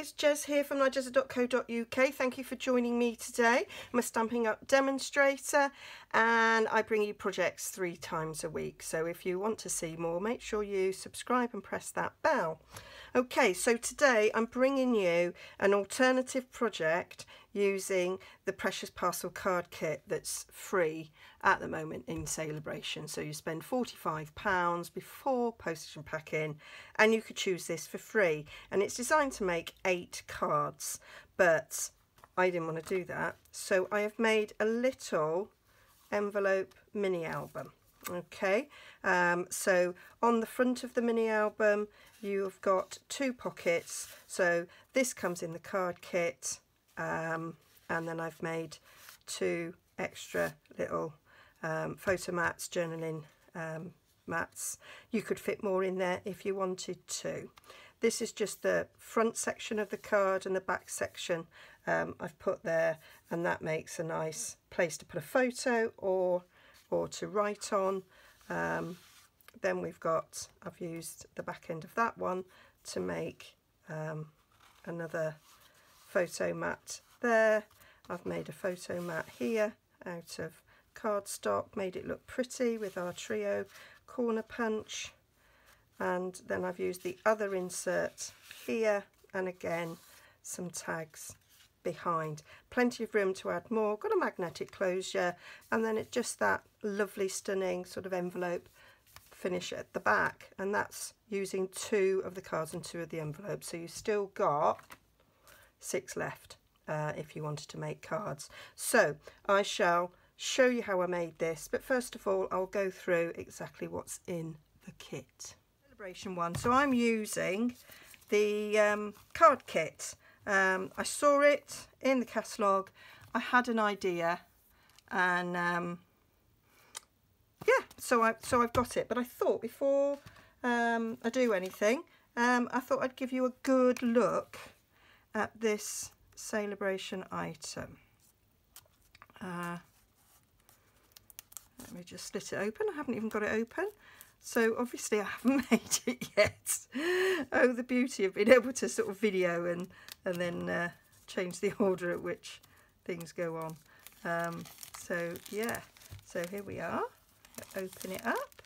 it's Jez here from Nigezza.co.uk. Thank you for joining me today. I'm a Stampin' Up demonstrator and I bring you projects 3 times a week. So if you want to see more, make sure you subscribe and press that bell. Okay, so today I'm bringing you an alternative project using the Precious Parcel card kit that's free at the moment in Celebration. So you spend £45 before postage and packing and you could choose this for free, and it's designed to make 8 cards, but I didn't want to do that, so I have made a little envelope mini album. Okay, so on the front of the mini album you've got 2 pockets, so this comes in the card kit, and then I've made 2 extra little photo mats, journaling mats. You could fit more in there if you wanted to. This is just the front section of the card, and the back section I've put there, and that makes a nice place to put a photo or to write on. Then I've used the back end of that one to make another photo mat there. I've made a photo mat here out of cardstock, made it look pretty with our trio corner punch, and then I've used the other insert here, and again some tags behind. Plenty of room to add more. Got a magnetic closure, and then it's just that lovely stunning sort of envelope finish at the back, and that's using 2 of the cards and 2 of the envelopes, so you still got 6 left if you wanted to make cards. So I shall show you how I made this, but first of all I'll go through exactly what's in the kit. Celebration one, so I'm using the card kit. I saw it in the catalogue, I had an idea, and yeah, so I've got it. But I thought before I do anything, I thought I'd give you a good look at this Celebration item. Let me just split it open. I haven't even got it open, so obviously I haven't made it yet. Oh, the beauty of being able to sort of video and then change the order at which things go on. So yeah, so here we are. Open it up,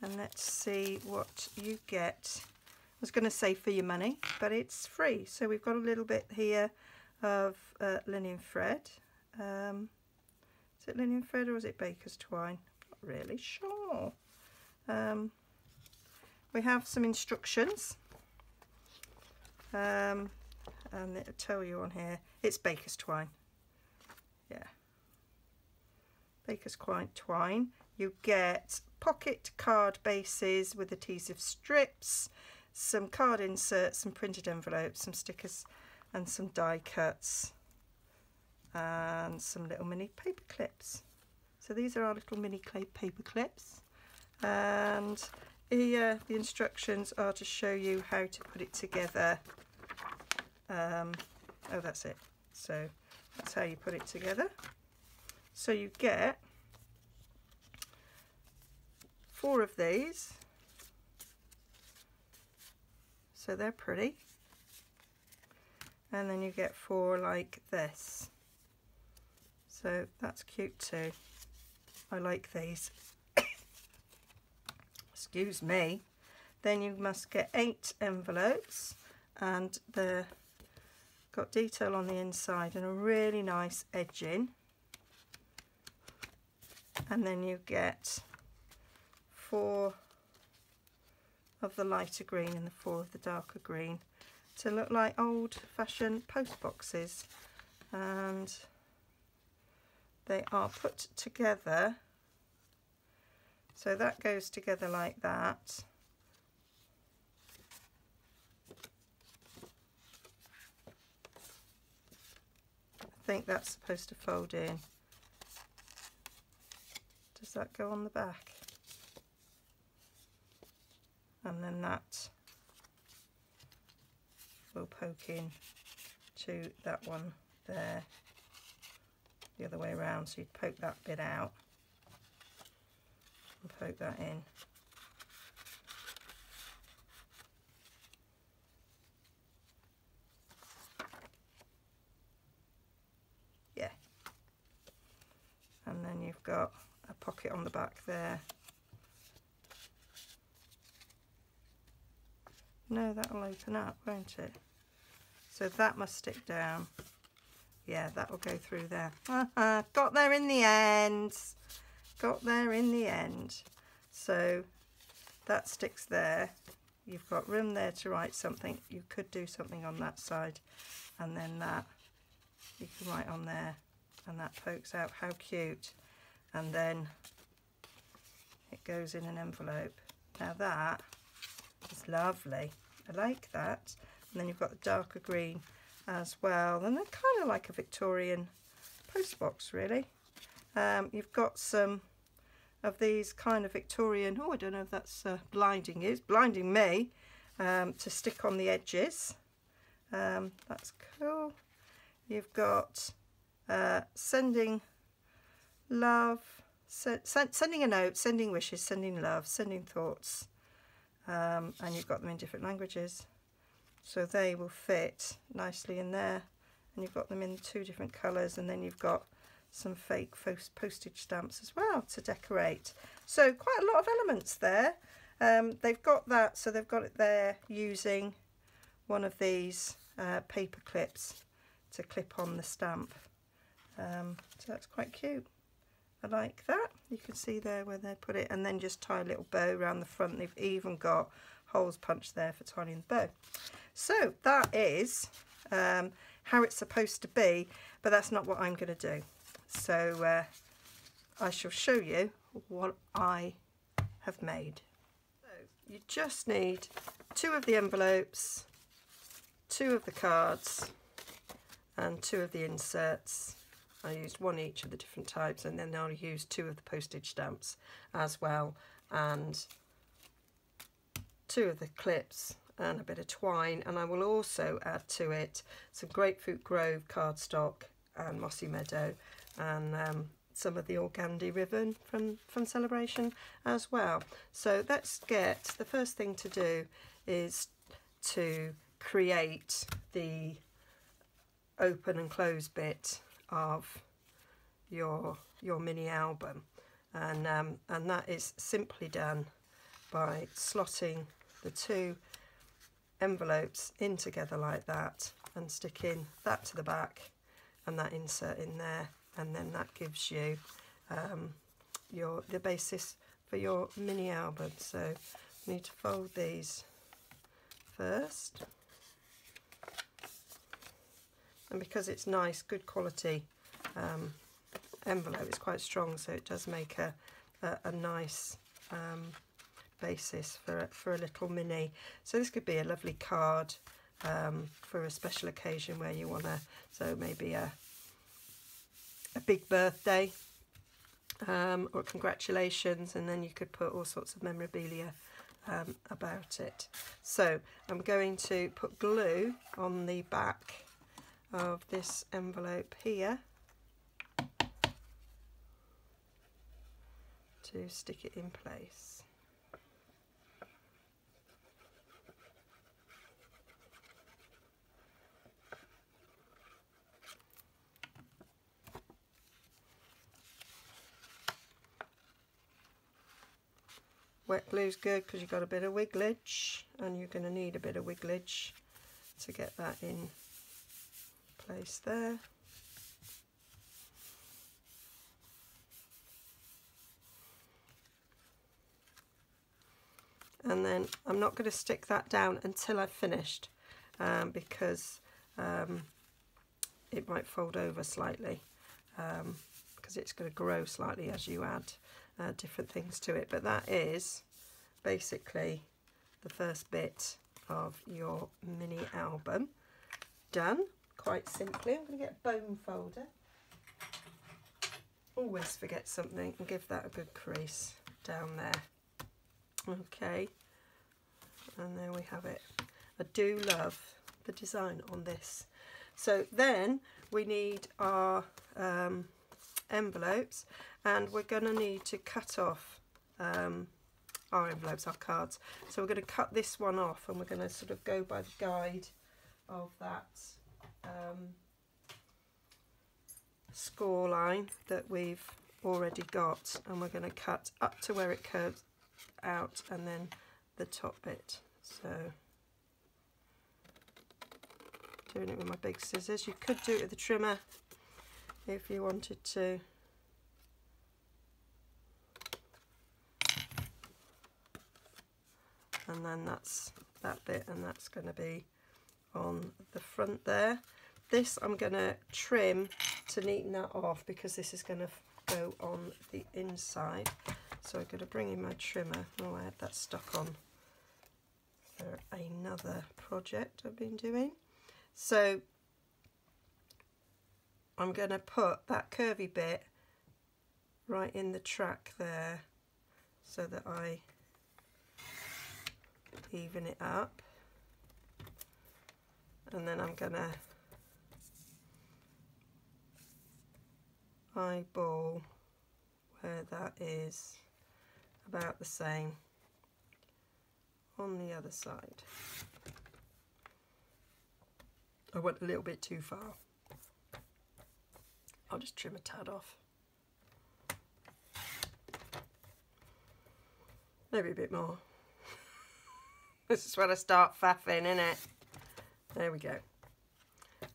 and let's see what you get. I was going to say for your money, but it's free. So we've got a little bit here of linen thread. Is it linen thread or is it baker's twine? Not really sure. We have some instructions, and it'll tell you on here it's baker's twine. Yeah, baker's twine. You get pocket card bases with adhesive strips, some card inserts, some printed envelopes, some stickers and some die cuts, and some little mini paper clips. So these are our little mini paper clips, and here the instructions are to show you how to put it together. Oh, that's it. So that's how you put it together. So you get 4 of these, so they're pretty, and then you get 4 like this, so that's cute too. I like these. Excuse me. Then you must get 8 envelopes, and they're got detail on the inside and a really nice edging, and then you get 4 of the lighter green and the 4 of the darker green to look like old-fashioned post boxes, and they are put together, so that goes together like that. I think that's supposed to fold in. Does that go on the back? And then that will poke in to that one there, the other way around, so you'd poke that bit out and poke that in. pocket on the back there. No, that'll open up, won't it? So that must stick down. Yeah, that will go through there. Got there in the end. Got there in the end. So that sticks there. You've got room there to write something. You could do something on that side, and then that you can write on there, and that pokes out. How cute. And then it goes in an envelope. Now that is lovely. I like that. And then you've got the darker green as well, and they're kind of like a Victorian postbox, really. You've got some of these kind of Victorian, oh, I don't know if that's blinding you, it's blinding me, to stick on the edges. That's cool. You've got sending love, sending a note, sending wishes, sending love, sending thoughts, and you've got them in different languages, so they will fit nicely in there. And you've got them in 2 different colours, and then you've got some fake postage stamps as well to decorate. So quite a lot of elements there. They've got that, so they've got it there using one of these paper clips to clip on the stamp. So that's quite cute. I like that. You can see there where they put it, and then just tie a little bow around the front. They've even got holes punched there for tying the bow. So that is how it's supposed to be, but that's not what I'm going to do. So I shall show you what I have made. So you just need 2 of the envelopes, 2 of the cards, and 2 of the inserts. I used 1 each of the different types, and then I'll use 2 of the postage stamps as well, and 2 of the clips and a bit of twine, and I will also add to it some Grapefruit Grove cardstock and Mossy Meadow, and some of the organdy ribbon from Celebration as well. So let's get, the first thing to do is to create the open and close bit of your mini album, and that is simply done by slotting the 2 envelopes in together like that, and sticking that to the back and that insert in there, and then that gives you the basis for your mini album. So you need to fold these first, and because it's nice, good quality envelope, it's quite strong, so it does make a nice basis for a little mini. So this could be a lovely card for a special occasion where you want to, so maybe a big birthday or congratulations, and then you could put all sorts of memorabilia about it. So I'm going to put glue on the back of this envelope here to stick it in place. Wet glue's good because you've got a bit of wigglage, and you're going to need a bit of wigglage to get that in place there. And then I'm not going to stick that down until I've finished, because it might fold over slightly, because it's going to grow slightly as you add different things to it. But that is basically the first bit of your mini album done, quite simply. I'm going to get a bone folder. Always forget something, and give that a good crease down there. Okay, and there we have it. I do love the design on this. So then we need our envelopes, and we're going to need to cut off our envelopes, our cards. So we're going to cut this one off, and we're going to sort of go by the guide of that score line that we've already got, and we're going to cut up to where it curves out and then the top bit. So doing it with my big scissors. You could do it with a trimmer if you wanted to. And then that's that bit, and that's going to be on the front there. This I'm going to trim to neaten that off because this is going to go on the inside. So I'm going to bring in my trimmer. Oh, I had that stuck on for another project I've been doing. So I'm going to put that curvy bit right in the track there so that I even it up, and then I'm going to eyeball where that is about the same on the other side. I went a little bit too far. I'll just trim a tad off. Maybe a bit more. This is when I start faffing, innit? There we go.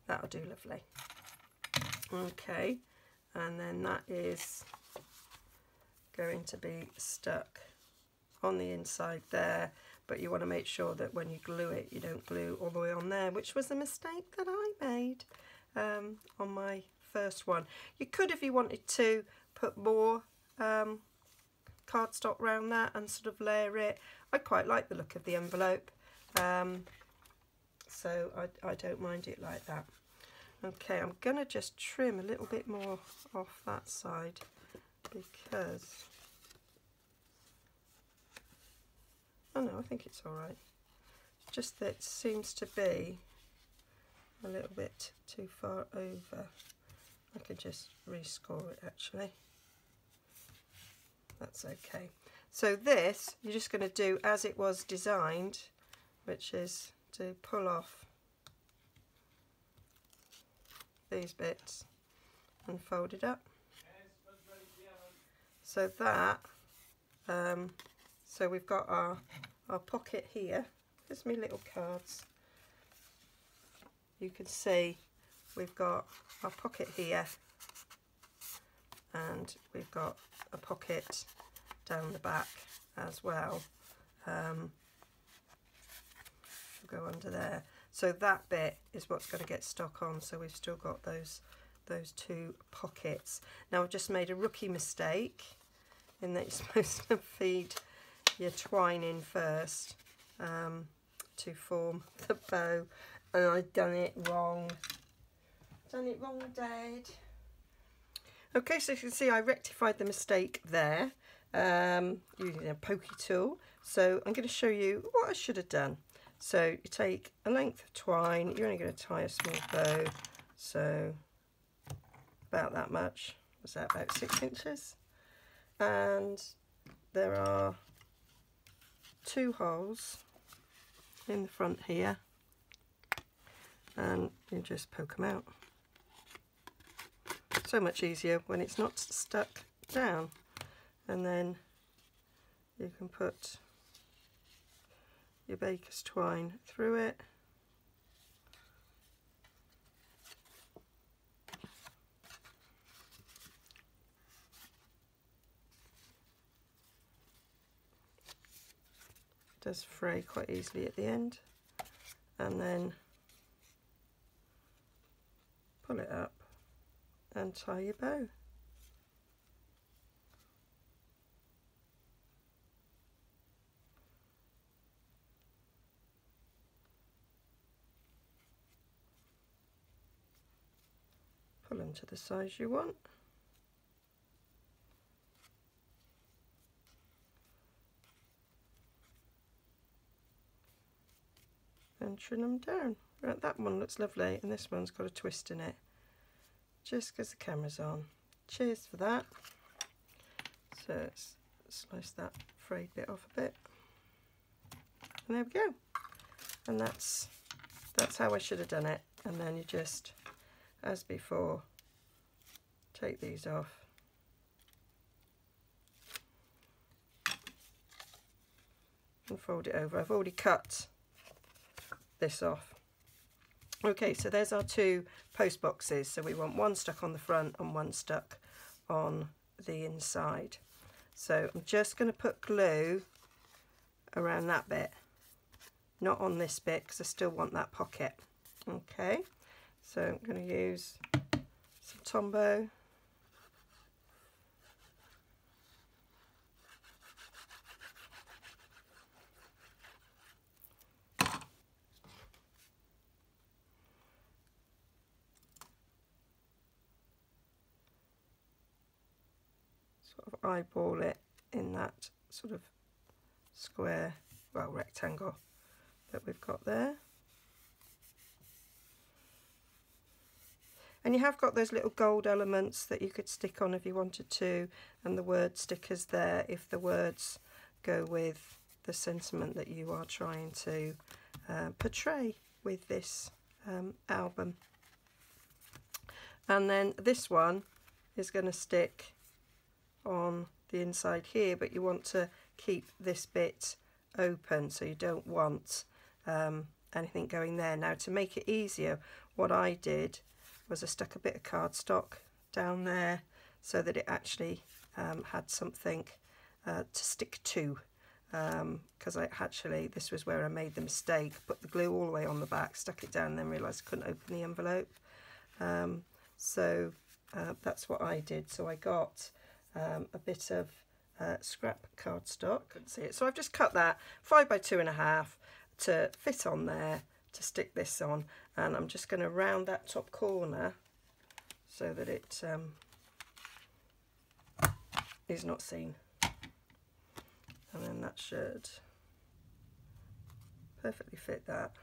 That'll do lovely. Okay, and then that is going to be stuck on the inside there, but you want to make sure that when you glue it, you don't glue all the way on there, which was a mistake that I made on my first one. You could, if you wanted to, put more cardstock around that and sort of layer it. I quite like the look of the envelope, so I don't mind it like that. Okay, I'm going to just trim a little bit more off that side because, oh no, I think it's alright. Just that it seems to be a little bit too far over. I could just rescore it actually. That's okay. So this, you're just going to do as it was designed, which is to pull off these bits and fold it up. So that, so we've got our pocket here. There's my little cards. You can see we've got our pocket here, and we've got a pocket down the back as well. We'll go under there. So that bit is what's going to get stuck on. So we've still got those two pockets. Now I've just made a rookie mistake in that you're supposed to feed your twine in first to form the bow, and I've done it wrong. Done it wrong, Dad. Okay, so you can see I rectified the mistake there using a pokey tool. So I'm going to show you what I should have done. So you take a length of twine, you're only going to tie a small bow, so about that much. Was that about 6 inches? And there are 2 holes in the front here, and you just poke them out. So much easier when it's not stuck down. And then you can put your baker's twine through it. It does fray quite easily at the end, and then pull it up and tie your bow. Pull them to the size you want. And trim them down. Right, that one looks lovely, and this one's got a twist in it, just because the camera's on. Cheers for that. So let's slice that frayed bit off a bit. And there we go. And that's how I should have done it. And then you just, as before, take these off and fold it over. I've already cut this off. Okay, so there's our two post boxes. So we want one stuck on the front and one stuck on the inside. So I'm just going to put glue around that bit, not on this bit because I still want that pocket. Okay, so I'm going to use some Tombow. Sort of eyeball it in that sort of square, well, rectangle that we've got there. And you have got those little gold elements that you could stick on if you wanted to, and the word stickers there if the words go with the sentiment that you are trying to portray with this album. And then this one is going to stick on the inside here, but you want to keep this bit open, so you don't want anything going there. Now, to make it easier, what I did was I stuck a bit of cardstock down there so that it actually had something to stick to, because this was where I made the mistake, put the glue all the way on the back, stuck it down, and then realised I couldn't open the envelope. So that's what I did. So I got a bit of scrap cardstock, couldn't see it, so I've just cut that 5 by 2.5 to fit on there to stick this on, and I'm just going to round that top corner so that it is not seen, and then that should perfectly fit that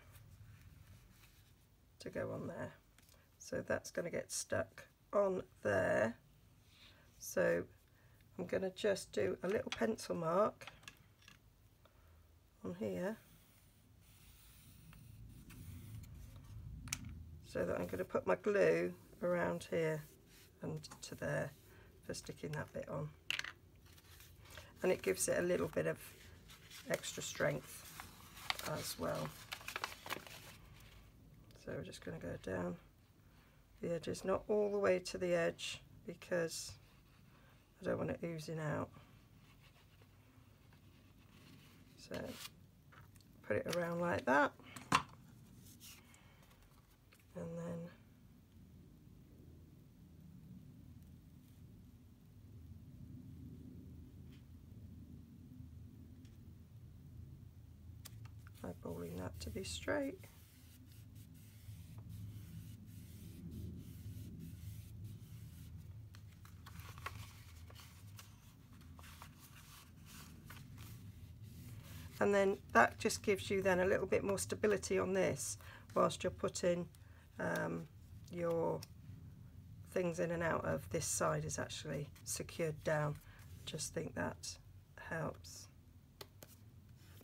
to go on there. So that's going to get stuck on there. So I'm going to just do a little pencil mark on here, so that I'm going to put my glue around here and to there for sticking that bit on, and it gives it a little bit of extra strength as well. So we're just going to go down the edges, not all the way to the edge because I don't want it oozing out. So put it around like that, and then eyeballing that to be straight. And then that just gives you then a little bit more stability on this whilst you're putting your things in and out of. This side is actually secured down. Just think that helps.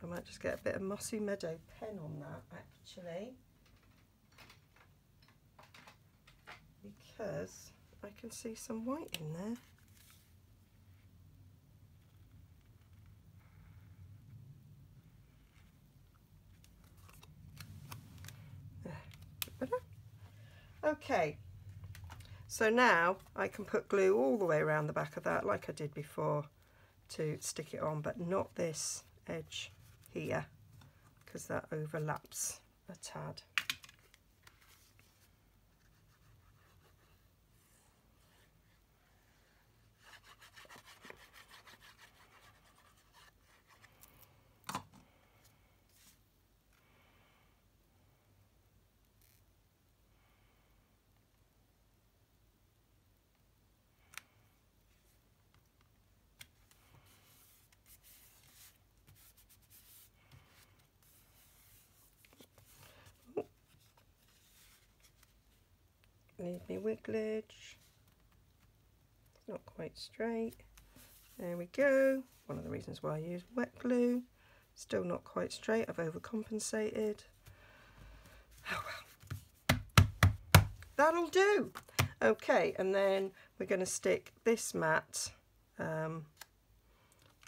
I might just get a bit of Mossy Meadow pen on that actually, because I can see some white in there. Okay, so now I can put glue all the way around the back of that like I did before to stick it on, but not this edge here because that overlaps a tad. Need me wigglage. It's not quite straight. There we go. One of the reasons why I use wet glue. Still not quite straight. I've overcompensated. Oh well. That'll do. Okay, and then we're going to stick this mat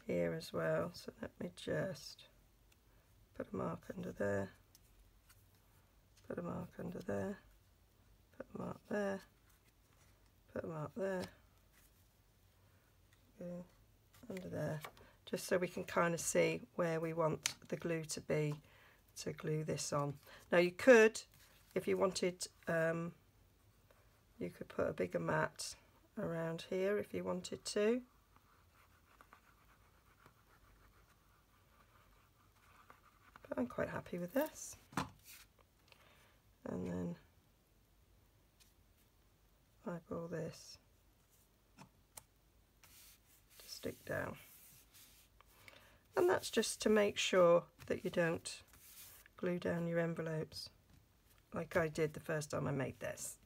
here as well. So let me just put a mark under there, put a mark under there, put a mark there, put a mark there, go under there, just so we can kind of see where we want the glue to be to glue this on. Now you could, if you wanted, you could put a bigger mat around here if you wanted to. But I'm quite happy with this. And then eyeball this to stick down. And that's just to make sure that you don't glue down your envelopes like I did the first time I made this.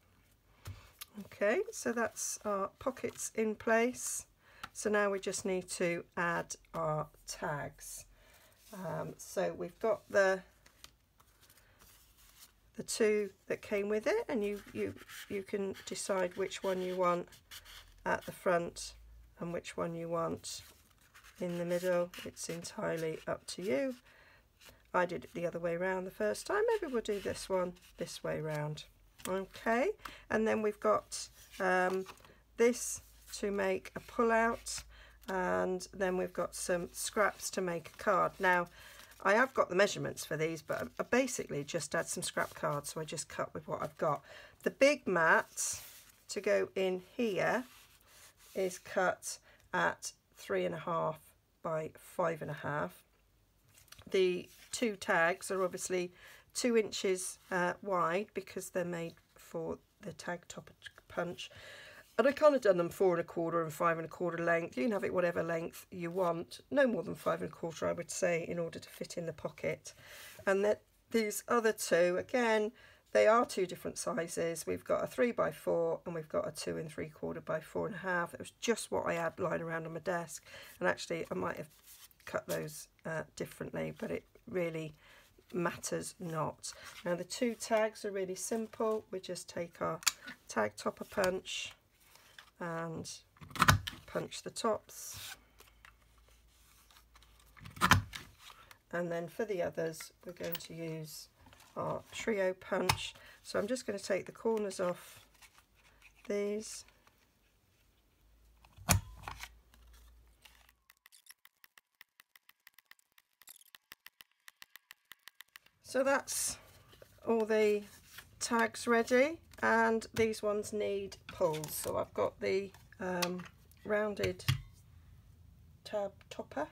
Okay, so that's our pockets in place. So now we just need to add our tags. So we've got the two that came with it, and you can decide which one you want at the front and which one you want in the middle. It's entirely up to you. I did it the other way around the first time. Maybe we'll do this one this way round. Okay, and then we've got this to make a pull out, and then we've got some scraps to make a card. Now I have got the measurements for these, but I basically just add some scrap cards, so I just cut with what I've got. The big mat to go in here is cut at 3.5 by 5.5. The two tags are obviously 2 inches wide because they're made for the tag top punch, and I kind of done them 4.25 and 5.25 length. You can have it whatever length you want, no more than 5.25 I would say, in order to fit in the pocket. And that these other two, again, they are 2 different sizes. We've got a 3 by 4 and we've got a 2 3/4 by 4.5. It was just what I had lying around on my desk, and actually I might have cut those differently, but it really matters not. Now the two tags are really simple. We just take our tag topper punch and punch the tops, and then for the others we're going to use our trio punch. So I'm just going to take the corners off these. So that's all the tags ready, and these ones need pulls. So I've got the rounded tab topper,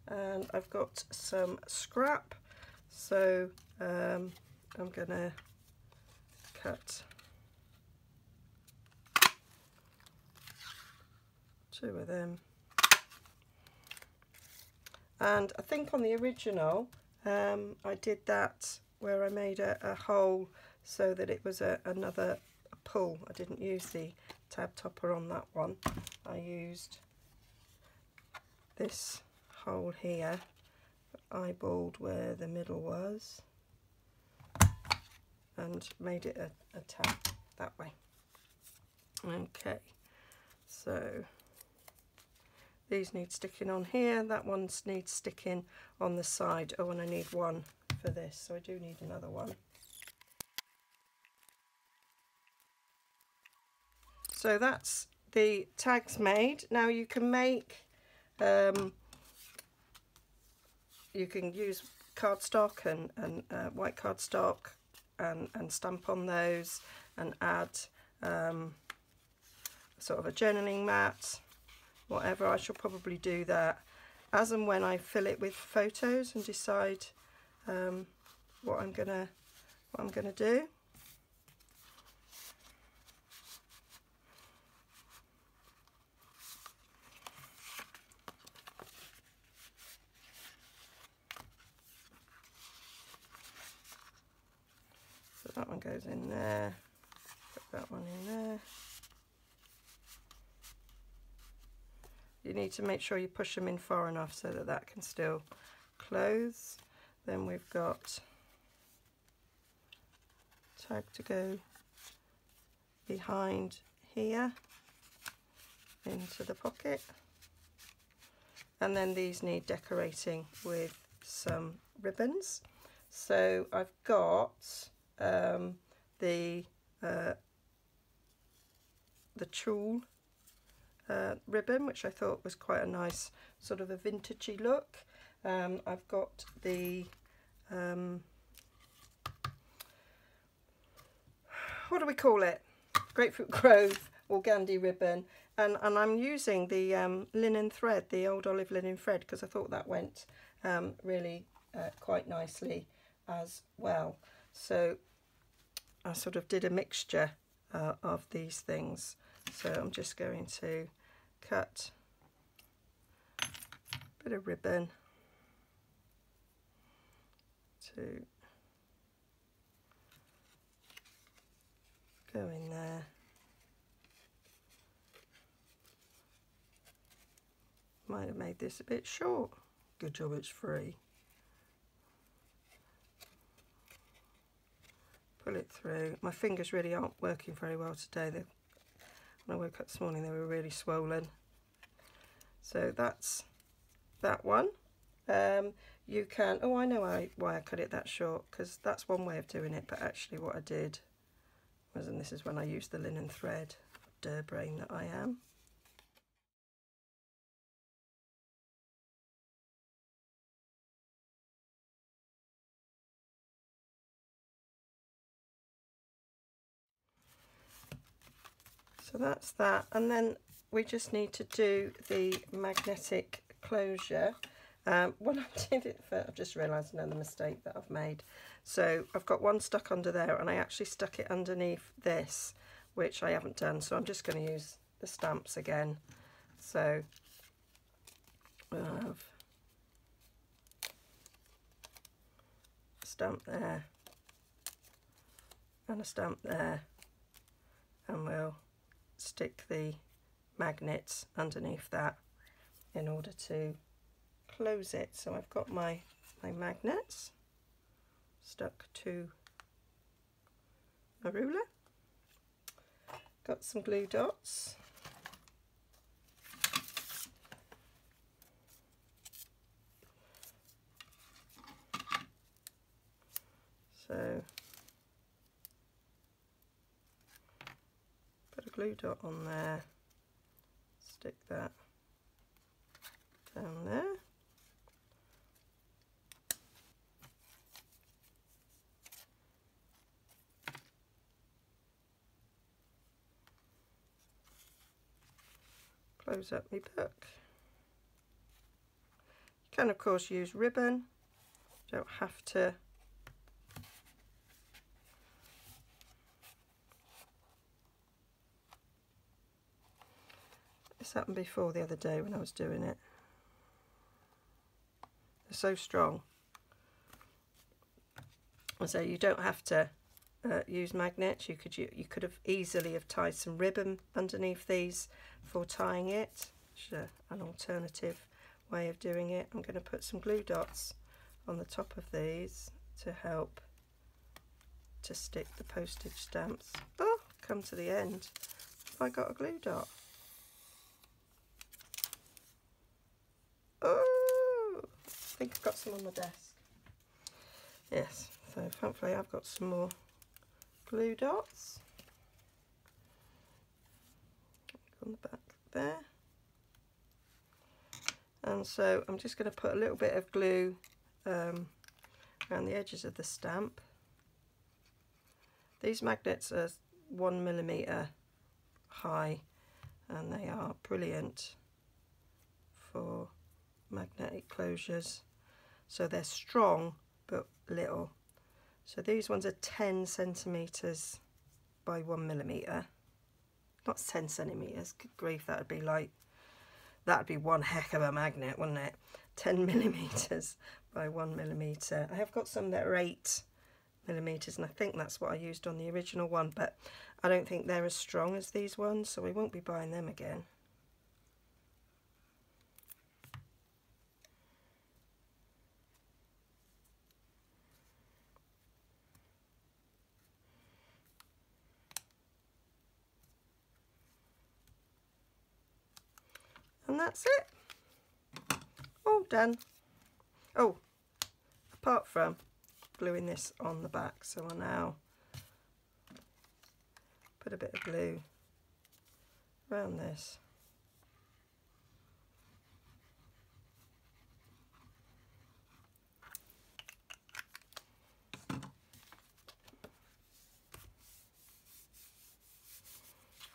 and I've got some scrap. So I'm gonna cut 2 of them, and I think on the original I did that where I made a hole so that it was another pull. I didn't use the tab topper on that one. I used this hole here, eyeballed where the middle was, and made it a tab that way. Okay, so these need sticking on here, that one needs sticking on the side. Oh, and I need one for this, so I do need another one. So that's the tags made. Now you can make, you can use cardstock and white cardstock and stamp on those and add sort of a journaling mat, whatever. I shall probably do that as and when I fill it with photos and decide what I'm gonna do. So that one goes in there, put that one in there. You need to make sure you push them in far enough so that that can still close. Then we've got tag to go behind here into the pocket, and then these need decorating with some ribbons. So I've got the tulle ribbon, which I thought was quite a nice sort of a vintagey look. I've got the what do we call it? Grapefruit Grove organdy ribbon, and I'm using the linen thread, the old olive linen thread, because I thought that went really quite nicely as well. So I sort of did a mixture of these things. So I'm just going to cut a bit of ribbon to go in there. Might have made this a bit short. Good job it's free. Pull it through. My fingers really aren't working very well today. When I woke up this morning they were really swollen. So that's that one. You can, oh, I know why I cut it that short, because that's one way of doing it, but actually what I did was, and this is when I used the linen thread, dir brain that I am. So that's that, and then we just need to do the magnetic closure. When I did it, I've just realised another mistake that I've made. So I've got one stuck under there, and I actually stuck it underneath this, which I haven't done. So I'm just going to use the stamps again. So we'll have a stamp there and a stamp there, and we'll stick the magnets underneath that in order to close it. So I've got my magnets stuck to a ruler, got some glue dots, so put a glue dot on there, stick that down there, close up my book. You can of course use ribbon, don't have to. This happened before the other day when I was doing it. They're so strong. So you don't have to use magnets. You could have easily have tied some ribbon underneath these for tying it, which is an alternative way of doing it. I'm going to put some glue dots on the top of these to help to stick the postage stamps. Oh, come to the end. Have I got a glue dot? Oh, I think I've got some on my desk. Yes, so hopefully I've got some more glue dots on the back there. And so I'm just going to put a little bit of glue around the edges of the stamp. These magnets are 1mm high, and they are brilliant for magnetic closures. So they're strong but little. So these ones are 10 centimeters by 1mm. Not 10 centimeters. Good grief, that'd be one heck of a magnet, wouldn't it? 10 millimeters by 1mm. I have got some that are 8mm, and I think that's what I used on the original one, but I don't think they're as strong as these ones, so we won't be buying them again. And that's it. All done. Oh, apart from gluing this on the back. So I'll now put a bit of glue around this.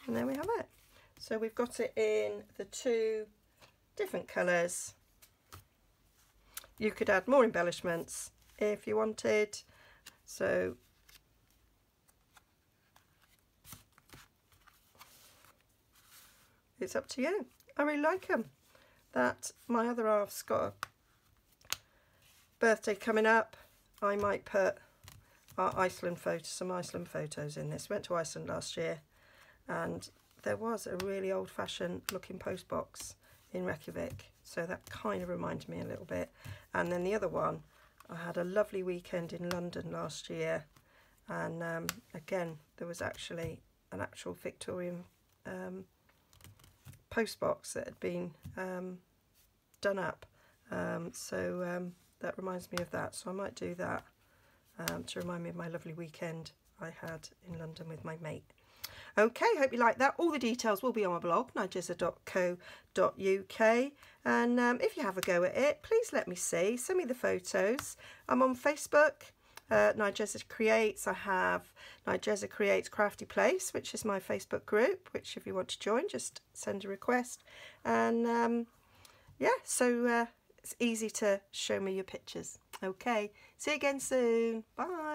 And there we have it. So we've got it in the 2 different colours. You could add more embellishments if you wanted. So it's up to you. I really like them. That my other half's got a birthday coming up. I might put our Iceland photos, some Iceland photos in this. Went to Iceland last year, and there was a really old-fashioned looking post box in Reykjavik, so that kind of reminded me a little bit. And then the other one, I had a lovely weekend in London last year, and again there was actually an actual Victorian post box that had been done up, so that reminds me of that, so I might do that to remind me of my lovely weekend I had in London with my mate. Okay, hope you like that. All the details will be on my blog, nigezza.co.uk, and if you have a go at it, please let me see. Send me the photos. I'm on Facebook, Nigezza Creates. I have Nigezza Creates Crafty Place, which is my Facebook group, which if you want to join, just send a request. And yeah, so it's easy to show me your pictures. Okay, see you again soon. Bye.